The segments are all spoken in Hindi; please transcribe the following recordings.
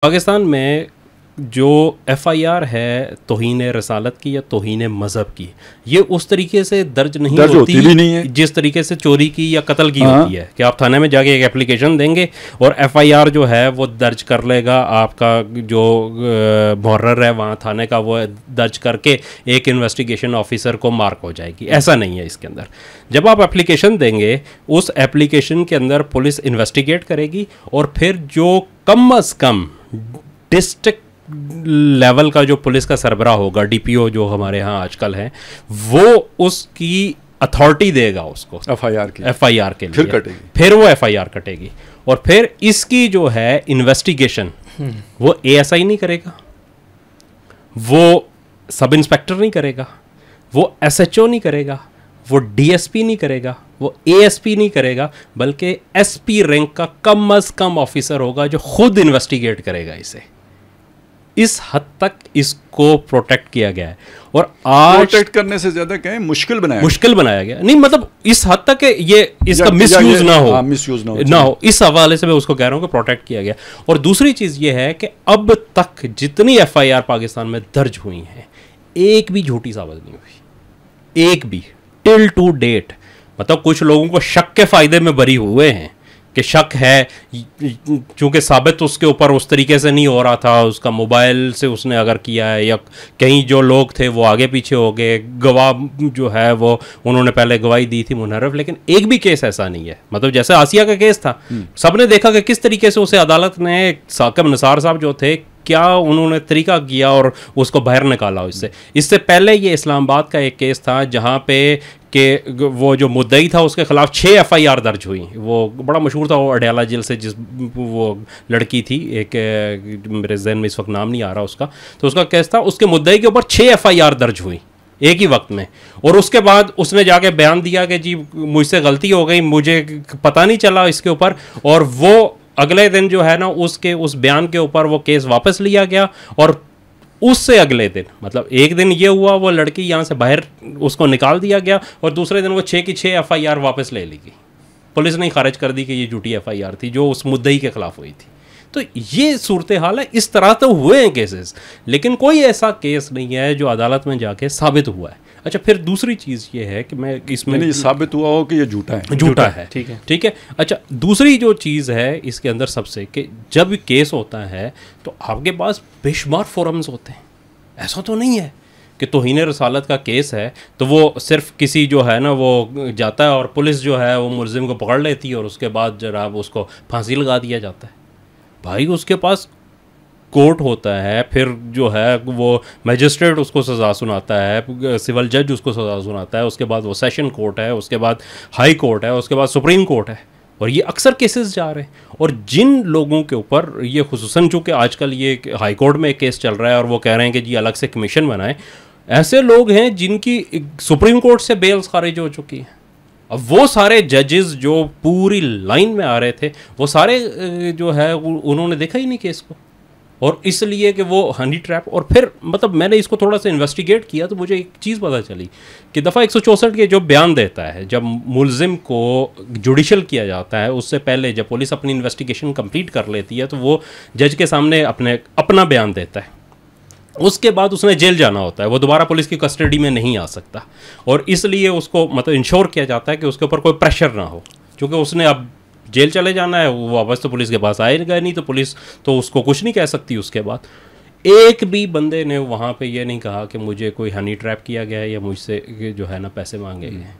पाकिस्तान में जो एफआईआर है तौहीन रसालत की या तौहीन मज़हब की, ये उस तरीके से दर्ज होती भी नहीं है जिस तरीके से चोरी की या कत्ल की होती है कि आप थाने में जाके एक एप्लीकेशन देंगे और एफआईआर जो है वो दर्ज कर लेगा, आपका जो मुहर्रर है वहाँ थाने का वो दर्ज करके एक इन्वेस्टिगेशन ऑफिसर को मार्क हो जाएगी। ऐसा नहीं है इसके अंदर। जब आप एप्लीकेशन देंगे, उस एप्लीकेशन के अंदर पुलिस इन्वेस्टिगेट करेगी और फिर जो कम अज़ कम डिस्ट्रिक्ट लेवल का जो पुलिस का सरबराह होगा, डीपीओ जो हमारे यहाँ आजकल है, वो उसकी अथॉरिटी देगा उसको एफआईआर के लिए, फिर वो एफआईआर कटेगी और फिर इसकी जो है इन्वेस्टिगेशन वो एएसआई नहीं करेगा, वो सब इंस्पेक्टर नहीं करेगा, वो एसएचओ नहीं करेगा, वो डीएसपी नहीं करेगा, वो एएसपी नहीं करेगा, बल्कि एसपी रैंक का कम अज कम ऑफिसर होगा जो खुद इन्वेस्टिगेट करेगा इसे। इस हद तक इसको प्रोटेक्ट किया गया है और आज प्रोटेक्ट करने से ज्यादा कहें मुश्किल बनाया गया। नहीं, मतलब इस हद तक ये इसका मिसयूज ना हो, इस हवाले से मैं उसको कह रहा हूं कि प्रोटेक्ट किया गया। और दूसरी चीज ये है कि अब तक जितनी एफआईआर पाकिस्तान में दर्ज हुई हैं, एक भी झूठी साबित नहीं हुई, एक भी, टिल टू डेट। मतलब कुछ लोगों को शक के फायदे में बरी हुए हैं कि शक है, चूंकि साबित उसके ऊपर उस तरीके से नहीं हो रहा था, उसका मोबाइल से उसने अगर किया है या कहीं जो लोग थे वो आगे पीछे हो गए, गवाह जो है वो उन्होंने पहले गवाही दी थी मुनर्रफ, लेकिन एक भी केस ऐसा नहीं है। मतलब जैसे आसिया का केस था, सबने देखा कि किस तरीके से उसे अदालत ने, साकिब निसार साहब जो थे, क्या उन्होंने तरीका किया और उसको बाहर निकाला। इससे पहले ये इस्लामाबाद का एक केस था जहाँ पे कि वो जो मुद्दई था उसके खिलाफ 6 एफआईआर दर्ज हुई। वो बड़ा मशहूर था, वो अडयाला जेल से जिस वो लड़की थी, एक मेरे जहन में इस वक्त नाम नहीं आ रहा उसका, तो उसका केस था, उसके मुद्दई के ऊपर 6 एफआईआर दर्ज हुई एक ही वक्त में। और उसके बाद उसने जाके बयान दिया कि जी मुझसे गलती हो गई, मुझे पता नहीं चला इसके ऊपर, और वो अगले दिन जो है ना उसके उस बयान के ऊपर वो केस वापस लिया गया। और उससे अगले दिन, मतलब एक दिन ये हुआ, वो लड़की यहाँ से बाहर उसको निकाल दिया गया और दूसरे दिन वो 6 की 6 एफआईआर वापस ले ली गई। पुलिस ने खारिज कर दी कि ये झूठी एफआईआर थी जो उस मुद्दई के खिलाफ हुई थी। तो ये सूरत हाल है। इस तरह तो हुए हैं केसेस, लेकिन कोई ऐसा केस नहीं है जो अदालत में जाके साबित हुआ है। अच्छा, फिर दूसरी चीज़ ये है कि मैं इसमें नहीं साबित हुआ हो कि ये झूठा है, ठीक है। अच्छा, दूसरी जो चीज़ है इसके अंदर सबसे, कि जब केस होता है तो आपके पास बेशुमार फोरम्स होते हैं। ऐसा तो नहीं है कि तौहीन रसालत का केस है तो वो सिर्फ किसी जो है ना वो जाता है और पुलिस जो है वो मुलजिम को पकड़ लेती है और उसके बाद जनाब उसको फांसी लगा दिया जाता है। भाई उसके पास कोर्ट होता है, फिर जो है वो मजिस्ट्रेट उसको सज़ा सुनाता है, सिविल जज उसको सज़ा सुनाता है, उसके बाद वो सेशन कोर्ट है, उसके बाद हाई कोर्ट है, उसके बाद सुप्रीम कोर्ट है, और ये अक्सर केसेस जा रहे हैं। और जिन लोगों के ऊपर ये खुसूसन चूँकि आजकल ये हाई कोर्ट में एक केस चल रहा है और वो कह रहे हैं कि जी अलग से कमीशन बनाएं, ऐसे लोग हैं जिनकी सुप्रीम कोर्ट से बेल्स खारिज हो चुकी है। अब वो सारे जजेस जो पूरी लाइन में आ रहे थे, वो सारे जो है उन्होंने देखा ही नहीं केस को, और इसलिए कि वो हनी ट्रैप। और फिर मतलब मैंने इसको थोड़ा सा इन्वेस्टिगेट किया तो मुझे एक चीज़ पता चली कि दफ़ा 164 के जो बयान देता है, जब मुलजिम को जुडिशल किया जाता है, उससे पहले जब पुलिस अपनी इन्वेस्टिगेशन कंप्लीट कर लेती है तो वो जज के सामने अपना बयान देता है। उसके बाद उसने जेल जाना होता है, वो दोबारा पुलिस की कस्टडी में नहीं आ सकता, और इसलिए उसको मतलब इंश्योर किया जाता है कि उसके ऊपर कोई प्रेशर ना हो, क्योंकि उसने अब जेल चले जाना है, वो वापस तो पुलिस के पास आएगा नहीं, तो पुलिस तो उसको कुछ नहीं कह सकती। उसके बाद एक भी बंदे ने वहाँ पे ये नहीं कहा कि मुझे कोई हनी ट्रैप किया गया है या मुझसे जो है ना पैसे मांगे गए हैं।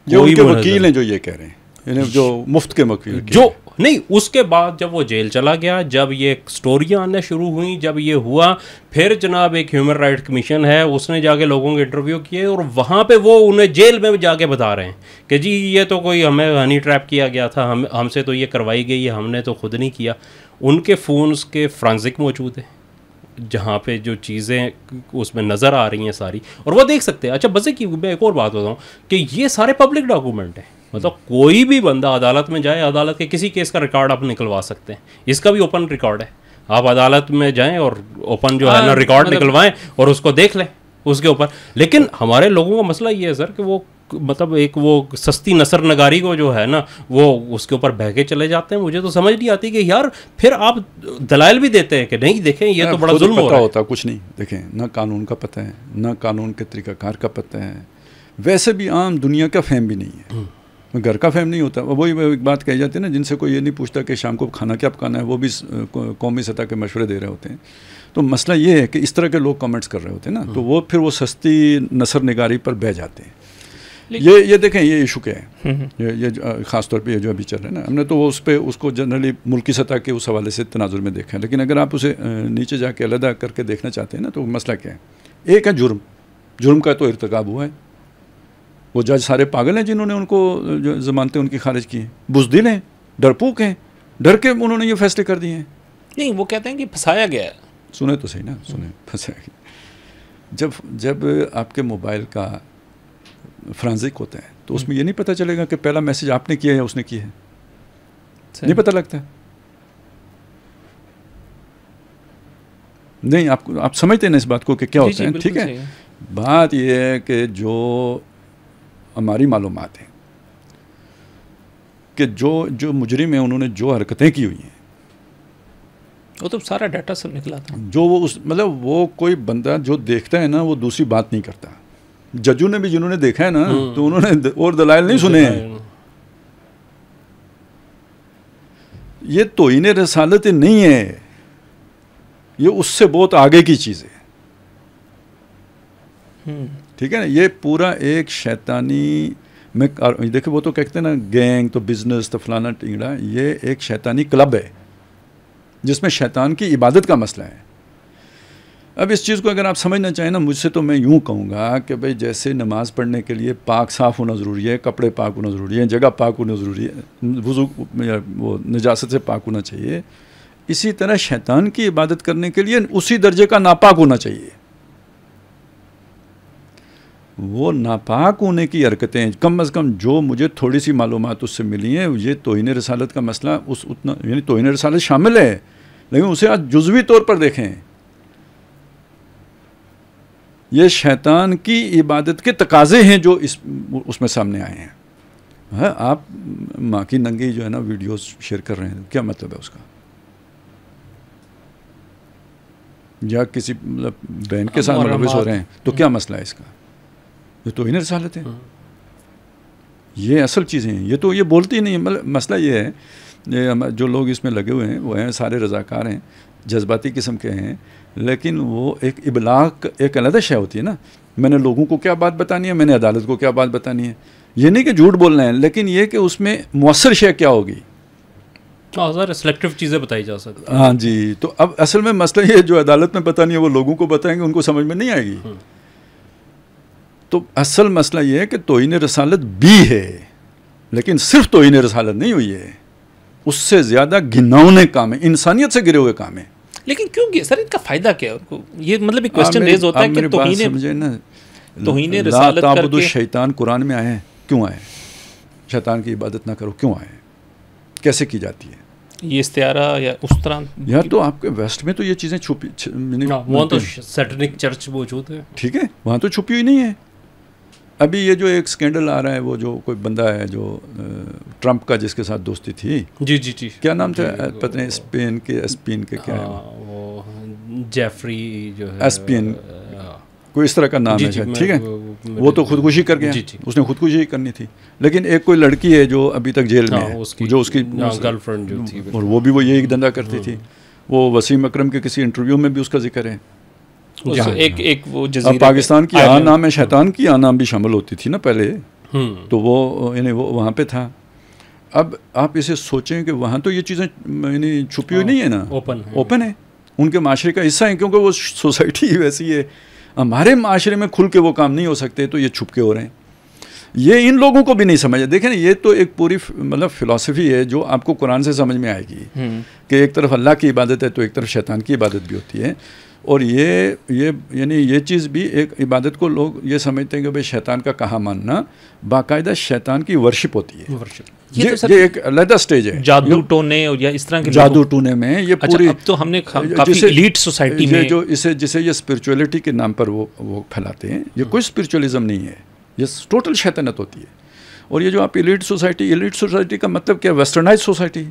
जो उनके वकील हैं जो ये कह रहे हैं, जो मुफ्त के वकील जो नहीं, उसके बाद जब वो जेल चला गया, जब ये स्टोरियाँ आना शुरू हुई, जब ये हुआ, फिर जनाब एक ह्यूमन राइट कमीशन है, उसने जाके लोगों के इंटरव्यू किए और वहाँ पे वो उन्हें जेल में जाके बता रहे हैं कि जी ये तो कोई हमें हनी ट्रैप किया गया था, हमसे तो ये करवाई गई है, हमने तो खुद नहीं किया। उनके फ़ोन्स के फ्रांसिक मौजूद है जहाँ पे जो चीज़ें उसमें नज़र आ रही हैं सारी, और वो देख सकते हैं। अच्छा, बस की मैं एक और बात बताऊँ कि ये सारे पब्लिक डॉक्यूमेंट हैं, मतलब कोई भी बंदा अदालत में जाए, अदालत के किसी केस का रिकॉर्ड आप निकलवा सकते हैं। इसका भी ओपन रिकॉर्ड है, आप अदालत में जाएं और ओपन जो है ना रिकॉर्ड निकलवाएं और उसको देख लें उसके ऊपर। लेकिन हमारे लोगों का मसला ये है सर कि वो मतलब एक वो सस्ती नसर नगारी को जो है ना वो उसके ऊपर बह के चले जाते हैं। मुझे तो समझ नहीं आती कि यार फिर आप दलाइल भी देते हैं कि नहीं देखें ये तो बड़ा जुल्म हो रहा है। होता कुछ नहीं, देखें ना कानून का पता है, ना कानून के तरीक़ाकार का पता है, वैसे भी आम दुनिया का फ़हम भी नहीं है, घर का फ़हम नहीं होता। वही एक बात कही जाती है ना, जिनसे कोई ये नहीं पूछता कि शाम को खाना क्या पकाना है, वो भी कौमी सतह के मशवरे दे रहे होते हैं। तो मसला ये है कि इस तरह के लोग कमेंट्स कर रहे होते हैं ना, तो वो फिर वो सस्ती नसर निगारी पर बह जाते हैं। ये देखें ये इशू क्या है, ये ख़ास तौर पे ये जो अभी चल रहा है ना, हमने तो वो उस पर उसको जनरली मुल्की सतह के उस हवाले से तनाजुर में देखा है, लेकिन अगर आप उसे नीचे जाके अलग करके देखना चाहते हैं ना, तो मसला क्या है। एक है जुर्म का तो इर्तिकाब हुआ है, वो जज सारे पागल हैं जिन्होंने उनको जो ज़मानतें उनकी खारिज की हैं, बुज़दिल हैं, डरपोक हैं, डर के उन्होंने ये फैसले कर दिए हैं। नहीं, वो कहते हैं कि फंसाया गया है। सुने तो सही ना, सुने फंसाया गया। जब आपके मोबाइल का फ्रांजिक होता है तो उसमें ये नहीं पता चलेगा कि पहला मैसेज आपने किया है या उसने किया है, नहीं पता लगता है। नहीं, आप समझते हैं ना इस बात को कि क्या होता है, ठीक है। बात यह है कि जो हमारी मालूमात है कि जो मुजरिम है उन्होंने जो हरकतें की हुई हैं वो तो सारा डाटा सब निकला था। जो वो मतलब वो कोई बंदा जो देखता है ना वो दूसरी बात नहीं करता। जजों ने भी जिन्होंने देखा है ना तो उन्होंने और दलाइल नहीं सुने हैं। ये तौहीन रसालत नहीं है, ये उससे बहुत आगे की चीज़ है, ठीक है ना। ये पूरा एक शैतानी में देखो, वो तो कहते हैं ना गैंग तो बिजनेस तो फलाना टिंगड़ा, ये एक शैतानी क्लब है जिसमें शैतान की इबादत का मसला है। अब इस चीज़ को अगर आप समझना चाहें ना मुझसे, तो मैं यूँ कहूँगा कि भाई जैसे नमाज पढ़ने के लिए पाक साफ़ होना ज़रूरी है, कपड़े पाक होना ज़रूरी है, जगह पाक होना ज़रूरी है, वुज़ू वो नजासत से पाक होना चाहिए, इसी तरह शैतान की इबादत करने के लिए उसी दर्जे का नापाक होना चाहिए। वो नापाक होने की हरकतें कम से कम जो मुझे थोड़ी सी मालूमात उससे मिली हैं, ये तौहीन रसालत का मसला उस उतना यानी तौहीन रसालत शामिल है, लेकिन उसे आज जुज़वी तौर पर देखें। ये शैतान की इबादत के तकाज़े हैं जो उसमें सामने आए हैं। हाँ, आप माँ की नंगी जो है ना वीडियोस शेयर कर रहे हैं, क्या मतलब है उसका? या किसी मतलब बहन के साथ मुलविस हो रहे हैं तो क्या मसला है इसका? ये तो तौहीन रसालत है, ये असल चीज़ें हैं। ये तो ये बोलती ही नहीं। मतलब मसला ये है, ये जो लोग इसमें लगे हुए हैं वो हैं सारे रज़ाकार हैं, जज्बाती किस्म के हैं, लेकिन वो एक इबलाग एक अलग शय होती है ना। मैंने लोगों को क्या बात बतानी है, मैंने अदालत को क्या बात बतानी है। ये नहीं कि झूठ बोलना है, लेकिन ये कि उसमें मुअस्सर शय क्या होगी, सिलेक्टिव चीज़ें बताई जा सकती। हाँ जी। तो अब असल में मसला ये जो अदालत में बतानी है वो लोगों को बताएंगे, उनको समझ में नहीं आएगी। तो असल मसला ये है कि तौहीन रसालत भी है, लेकिन सिर्फ तौहीन रसालत नहीं हुई है, उससे ज़्यादा घिनौने काम है, इंसानियत से गिरे हुए काम है। लेकिन क्यों सर, इनका फ़ायदा क्या है उनको? ये मतलब एक क्वेश्चन रेज होता है कि तौहीन रसालत करके शैतान कुरान में आए हैं, क्यों आए? शैतान की इबादत ना करो, क्यों आए? कैसे की जाती है ये इस्तियारा या उस तरह? यार तो आपके वेस्ट में तो ये चीज़ें छुपी, वहाँ तो सैटेनिक चर्च मौजूद है, ठीक है, वहाँ तो छुपी हुई नहीं है। अभी ये जो एक स्कैंडल आ रहा है, वो जो कोई बंदा है जो ट्रंप का जिसके साथ दोस्ती थी, जी जी जी, क्या नाम था पता नहीं, स्पेन के क्या है वो जेफरी जो है, एस्पियन कोई इस तरह का नाम है, ठीक है। वो तो खुदकुशी कर गया, उसने खुदकुशी करनी थी। लेकिन एक कोई लड़की है जो अभी तक जेल में है, जो उसकी गर्लफ्रेंड जो थी, और वो भी वो यही धंधा करती थी। वो वसीम अकरम के किसी इंटरव्यू में भी उसका जिक्र है। एक वो अब पाकिस्तान की आ नाम है शैतान की, आ नाम भी शामिल होती थी ना पहले, तो वो यानी वो वहाँ पे था। अब आप इसे सोचें कि वहाँ तो ये चीज़ें यानी छुपी हुई नहीं है ना, ओपन है, उनके माशरे का हिस्सा है, क्योंकि वो सोसाइटी वैसी है। हमारे माशरे में खुल के वो काम नहीं हो सकते, तो ये छुप के हो रहे हैं। ये इन लोगों को भी नहीं समझ। देखें ना, ये तो एक पूरी मतलब फ़िलासफ़ी है जो आपको कुरान से समझ में आएगी कि एक तरफ अल्लाह की इबादत है तो एक तरफ शैतान की इबादत भी होती है। और ये यानी ये चीज़ भी एक इबादत को लोग ये समझते हैं कि भाई शैतान का कहा मानना, बाकायदा शैतान की वर्शिप होती है। ये एक अलग स्टेज है। जादू टोने या इस तरह के जादू टोने में ये पूरी, अब तो हमने काफ़ी एलीट सोसाइटी में जो जिसे ये स्पिरिचुअलिटी के नाम पर वो फैलाते हैं, ये कोई स्पिरिचुअलिज्म नहीं है, ये टोटल शैतानत होती है। और ये जो आप एलीट सोसाइटी का मतलब क्या, वेस्टर्नाइज सोसाइटी।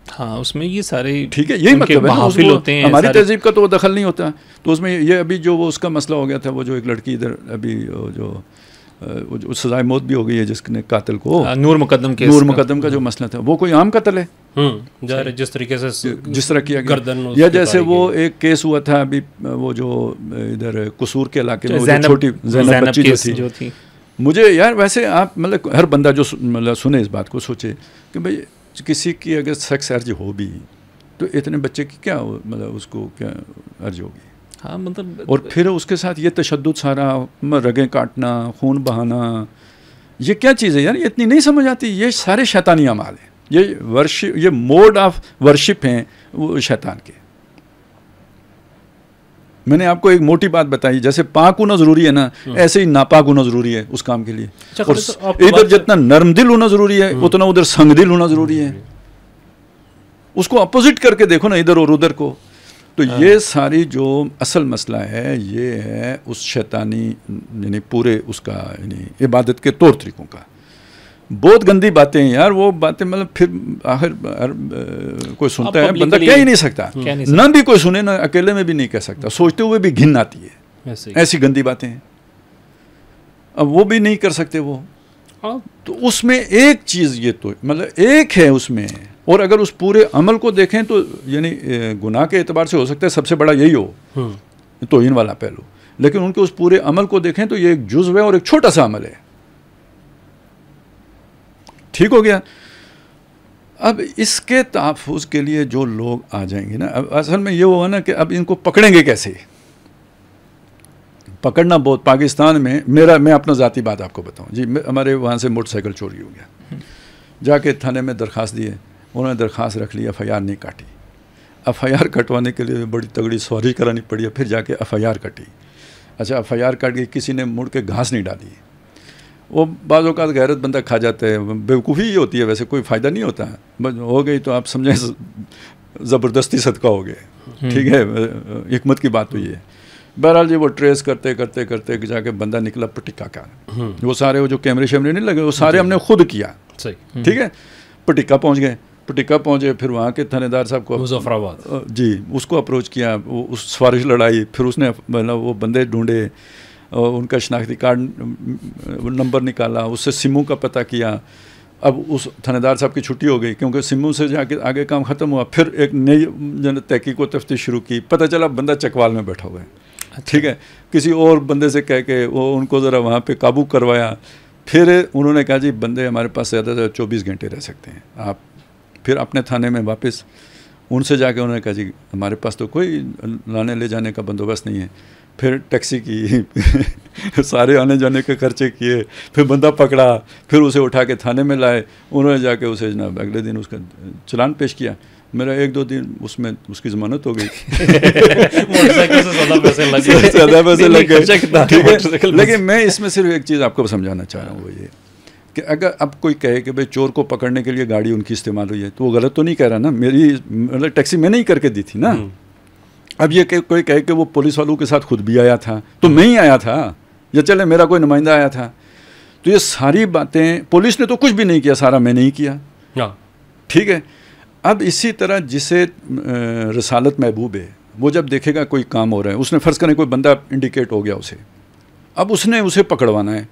हाँ, उसमें ये सारे ठीक है, यही मतलब है ना, होते हैं, हमारी तहजीब का तो वो दखल नहीं होता। तो उसमें ये अभी जो वो उसका मसला हो गया था, वो जो एक लड़की इधर अभी जो सजाए मौत भी हो गई है जिसने कातिल को, नूर मुकद्दम का जो मसला था, वो कोई आम कत्ल है जिस तरीके से जिस तरह किया गया। या जैसे वो एक केस हुआ था अभी, वो जो इधर कसूर के इलाके में छोटी ज़ैनब बच्ची जो थी। मुझे यार वैसे आप मतलब हर बंदा जो मतलब सुने इस बात को सोचे कि भाई किसी की अगर सेक्स अर्ज हो भी तो इतने बच्चे की क्या मतलब उसको क्या अर्ज होगी। हाँ मतलब, और फिर उसके साथ ये तशद्दुद सारा, रगें काटना, खून बहाना, ये क्या चीज़ है यार, ये इतनी नहीं समझ आती। ये सारे शैतानी अमाल हैं, ये मोड ऑफ वर्शिप हैं वो शैतान के। मैंने आपको एक मोटी बात बताई, जैसे पाक होना ज़रूरी है ना, ऐसे ही नापाक होना ज़रूरी है उस काम के लिए। और इधर जितना नरम दिल होना ज़रूरी है उतना उधर संग दिल होना ज़रूरी है। उसको अपोजिट करके देखो ना, इधर और उधर को। तो ये सारी जो असल मसला है, ये है उस शैतानी यानी पूरे उसका यानी इबादत के तौर तरीक़ों का। बहुत गंदी बातें हैं यार वो बातें, मतलब फिर आखिर कोई सुनता है बंदा कह ही नहीं सकता, ना भी कोई सुने ना अकेले में भी नहीं कह सकता, सोचते हुए भी घिन आती है, ऐसी गंदी बातें हैं। अब वो भी नहीं कर सकते वो। तो उसमें एक चीज़ ये तो मतलब एक है उसमें, और अगर उस पूरे अमल को देखें तो यानी गुनाह के एतबार से हो सकता है सबसे बड़ा यही हो, तौहीन वाला पहलू, लेकिन उनके उस पूरे अमल को देखें तो ये एक जुज़्व है और एक छोटा सा अमल है। ठीक हो गया। अब इसके तहफ़्फ़ुज़ के लिए जो लोग आ जाएंगे ना, अब असल में ये होगा ना कि अब इनको पकड़ेंगे कैसे। पकड़ना बहुत, पाकिस्तान में मैं अपना ज़ाती बात आपको बताऊं जी, हमारे वहाँ से मोटरसाइकिल चोरी हो गया, जाके थाने में दरख्वास्त दिए, उन्होंने दरख्वास्त रख ली, FIR नहीं काटी। FIR कटवाने के लिए बड़ी तगड़ी सवारी करानी पड़ी, फिर जाके FIR कटी। अच्छा FIR काट के किसी ने मुड़ के घास नहीं डाली, वो बाज़ औक़ात गैरत बंदा खा जाता है, बेवकूफ़ी ही होती है, वैसे कोई फ़ायदा नहीं होता है। हो गई तो आप समझें ज़बरदस्ती सदका हो गए। ठीक है, हिकमत की बात तो ये है। बहरहाल जी वो ट्रेस करते करते करते जाके बंदा निकला पटिक्का का। वो सारे वो जो कैमरे शैमरे नहीं लगे, वो सारे हमने खुद किया। ठीक है, पटिक्का पहुँच गए, पटिक्का पहुँचे, फिर वहाँ के थानेदार साहब को मुज़फ़्फ़राबाद जी उसको अप्रोच किया, उस सवारिश लड़ाई, फिर उसने मतलब वो बंदे ढूंढे और उनका शनाख्ती कार्ड नंबर निकाला, उससे सिमों का पता किया। अब उस थानेदार साहब की छुट्टी हो गई क्योंकि सिमों से जाके आगे काम ख़त्म हुआ। फिर एक नई तहकीक व तफ्तीश शुरू की, पता चला बंदा चकवाल में बैठा हुआ है। ठीक है, किसी और बंदे से कह के वो उनको ज़रा वहाँ पे काबू करवाया। फिर उन्होंने कहा जी बंदे हमारे पास ज़्यादा से 24 घंटे रह सकते हैं, आप फिर अपने थाने में वापस उनसे जाके उन्होंने कहा जी हमारे पास तो कोई लाने ले जाने का बंदोबस्त नहीं है। फिर टैक्सी की सारे आने जाने के खर्चे किए, फिर बंदा पकड़ा, फिर उसे उठा के थाने में लाए, उन्होंने जाके उसे जनाब अगले दिन उसका चलान पेश किया। मेरा 1-2 दिन उसमें उसकी ज़मानत हो गई। मोटरसाइकिल से ज़्यादा पैसे लग गए। ठीक है, लेकिन मैं इसमें सिर्फ एक चीज़ आपको समझाना चाह रहा हूँ, वो ये कि अगर अब कोई कहे कि भाई चोर को पकड़ने के लिए गाड़ी उनकी इस्तेमाल हुई है, तो वो गलत तो नहीं कह रहा ना। मेरी मतलब टैक्सी मैंने ही करके दी थी ना। अब ये कोई कहे कि वो पुलिस वालों के साथ खुद भी आया था, तो मैं ही आया था, या चले मेरा कोई नुमाइंदा आया था। तो ये सारी बातें पुलिस ने तो कुछ भी नहीं किया, सारा मैंने ही किया। ठीक है, अब इसी तरह जिसे रसालत महबूब है, वो जब देखेगा कोई काम हो रहा है, उसने फ़र्ज़ करें कोई बंदा इंडिकेट हो गया उसे, अब उसने उसे पकड़वाना है,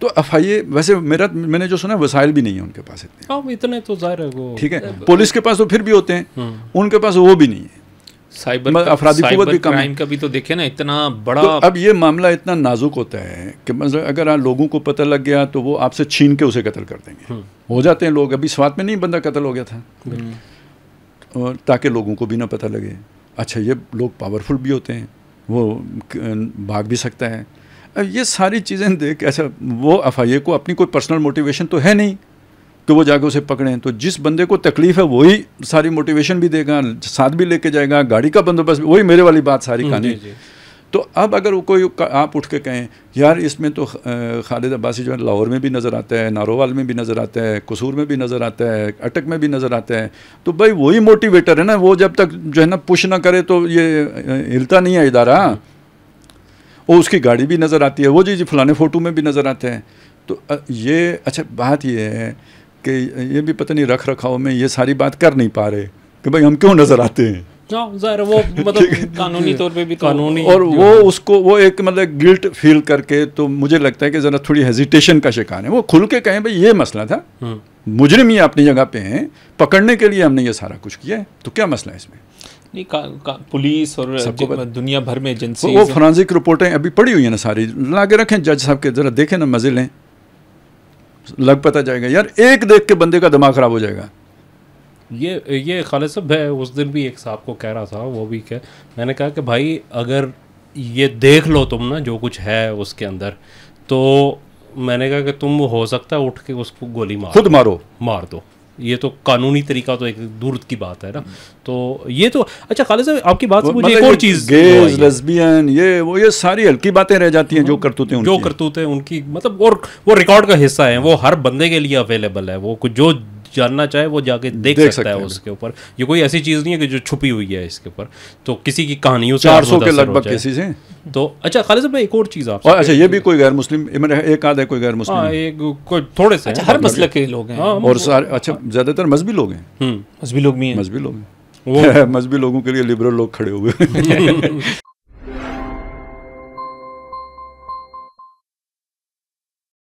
तो FIA वैसे मैंने जो सुना वसाइल भी नहीं है उनके पास इतने तो ज़ाहिर है वो। ठीक है, पुलिस के पास तो फिर भी होते हैं, उनके पास वो भी नहीं है। साइबर क्राइम का भी तो देखे ना, इतना बड़ा। तो अब ये मामला इतना नाजुक होता है कि मतलब अगर लोगों को पता लग गया तो वो आपसे छीन के उसे कत्ल कर देंगे। हो जाते हैं लोग, अभी स्वात में नहीं बंदा कत्ल हो गया था, और ताकि लोगों को भी ना पता लगे। अच्छा, ये लोग पावरफुल भी होते हैं, वो भाग भी सकता है। अब ये सारी चीज़ें देख ऐसा वो FIA को अपनी कोई पर्सनल मोटिवेशन तो है नहीं कि वो जाके उसे पकड़ें। तो जिस बंदे को तकलीफ़ है वही सारी मोटिवेशन भी देगा, साथ भी लेके जाएगा, गाड़ी का बंदोबस्त, वही मेरे वाली बात सारी कहानी। तो अब अगर कोई आप उठ के कहें यार इसमें तो खालिद अब्बासी जो है लाहौर में भी नज़र आता है, नारोवाल में भी नज़र आता है, कसूर में भी नज़र आता है, अटक में भी नज़र आता है, तो भाई वही मोटिवेटर है ना। वो जब तक जो है ना पुश ना करे तो ये हिलता नहीं है इदारा। वो उसकी गाड़ी भी नज़र आती है, वो जी फलाने फ़ोटो में भी नज़र आते हैं। तो ये अच्छा बात ये है कि ये भी पता नहीं रख रखाव में ये सारी बात कर नहीं पा रहे कि भाई हम क्यों नज़र आते हैं। वो मतलब कानूनी तौर पे भी कानूनी, और वो उसको वो एक मतलब गिल्ट फील करके, तो मुझे लगता है कि ज़रा थोड़ी हेजिटेशन का शिकार है। वो खुल के कहें भाई ये मसला था, मुजरिम ये अपनी जगह पे हैं, पकड़ने के लिए हमने ये सारा कुछ किया है, तो क्या मसला है इसमें। नहीं पुलिस और दुनिया भर में एजेंसी, वो फोरेंसिक रिपोर्टें अभी पड़ी हुई है ना सारी, ला के रखें जज साहब के, ज़रा देखें ना, मजे लें, लग पता जाएगा यार, एक देख के बंदे का दिमाग ख़राब हो जाएगा। ये खालिद साहब है, उस दिन भी एक साहब को कह रहा था, वो भी मैंने कहा कि भाई अगर ये देख लो तुम ना जो कुछ है उसके अंदर, तो मैंने कहा कि तुम हो सकता है उठ के उसको गोली खुद मार दो। ये तो कानूनी तरीका तो एक दूर की बात है ना। तो ये तो अच्छा खालिद साहब आपकी बात से मुझे एक और चीज़, गेज, लेस्बियन, ये सारी हल्की बातें रह जाती हैं, जो करतूतें उनकी मतलब, और वो रिकॉर्ड का हिस्सा है, वो हर बंदे के लिए अवेलेबल है, वो कुछ जो जानना चाहे वो जाके देख सकता है उसके ऊपर। ये कोई ऐसी चीज़ नहीं है कि जो छुपी हुई है इसके ऊपर, तो किसी की कहानियों से 400 के लगभग केसेस हैं। तो अच्छा खालिद साहब एक और चीज़ आप, अच्छा ये भी कोई गैर मुस्लिम एक आध है, कोई गैर मुस्लिम, एक कोई थोड़े से, हर मसलक के लोग हैं, और सारे अच्छा ज़्यादातर मजहबी लोग हैं, मजहबी लोग भी हैं, मजहबी लोगों के लिए लिबरल लोग खड़े हुए